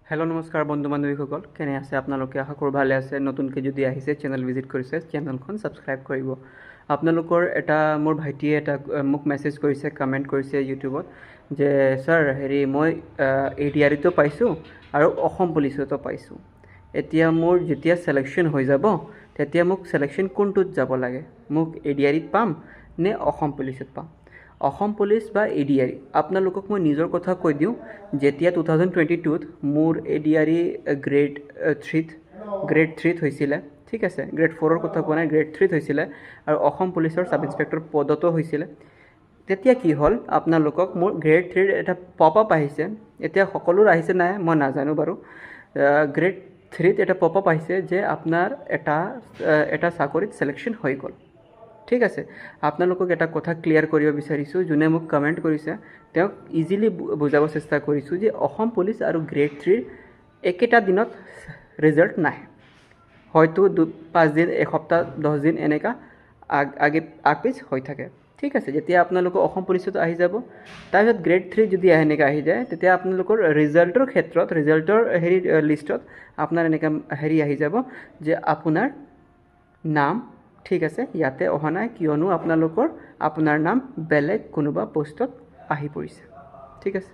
Hello' নমস্কাৰ বন্ধু বান্ধৱীসকল, কেনে আছে আপোনালোকে? আশা কৰোঁ ভালে আছে। নতুনকৈ যদি আহিছে, চেনেল ভিজিট কৰিছে, চেনেলখন ছাবস্ক্ৰাইব কৰিব। আপোনালোকৰ মোৰ ভাইটিয়ে মোক মেছেজ কৰিছে, কমেণ্ট কৰিছে ইউটিউবত যে ছাৰ মই ADREতো পাইছোঁ আৰু অসম পুলিচতো পাইছোঁ। এতিয়া মোৰ যেতিয়া ছিলেকশ্যন হৈ যাব, তেতিয়া মোক ছিলেকশ্যন কোনটোত যাব লাগে? মোক ADREত পাম নে অসম পুলিচত পাম? অসম পুলিচ বা ADRE, আপোনালোকক মই নিজৰ কথা কৈ দিওঁ। যেতিয়া 2022ত মোৰ ADRE গ্ৰেড 3ত হৈছিলে, ঠিক আছে, গ্ৰেড 4ৰ কথা কোৱা নাই, গ্ৰেড 3ত হৈছিলে আৰু অসম পুলিচৰ ছাব ইন্সপেক্টৰ পদতো হৈছিলে। তেতিয়া কি হ'ল, আপোনালোকক মোৰ গ্ৰেড 3ৰ এটা পপ আপ আহিছে। এতিয়া সকলোৰ আহিছে নাই মই নাজানো বাৰু। গ্ৰেড 3ত এটা পপ আপ আহিছে যে আপোনাৰ এটা চাকৰিত ছিলেকশ্যন হৈ গ'ল। ঠিক আছে, আপোনালোকক এটা কথা ক্লিয়াৰ কৰিব বিচাৰিছোঁ। যোনে মোক কমেণ্ট কৰিছে তেওঁক ইজিলি বুজাব চেষ্টা কৰিছোঁ যে অসম পুলিচ আৰু গ্ৰেড 3ৰ একেটা দিনত ৰিজাল্ট নাহে। হয়তো 5 দিন, এসপ্তাহ, 10 দিন এনেকুৱা আগপিছ হৈ থাকে। ঠিক আছে, যেতিয়া আপোনালোকৰ অসম পুলিচত আহি যাব, তাৰপিছত গ্ৰেড 3 যদি এনেকৈ আহি যায়, তেতিয়া আপোনালোকৰ ৰিজাল্টৰ ক্ষেত্ৰত, লিষ্টত আপোনাৰ এনেকৈ আহি যাব যে আপোনাৰ নাম, ঠিক আছে, ইয়াতে অহা নাই, কিয়নো আপোনাৰ নাম বেলেগ কোনোবা পষ্টত আহি পৰিছে। ঠিক আছে।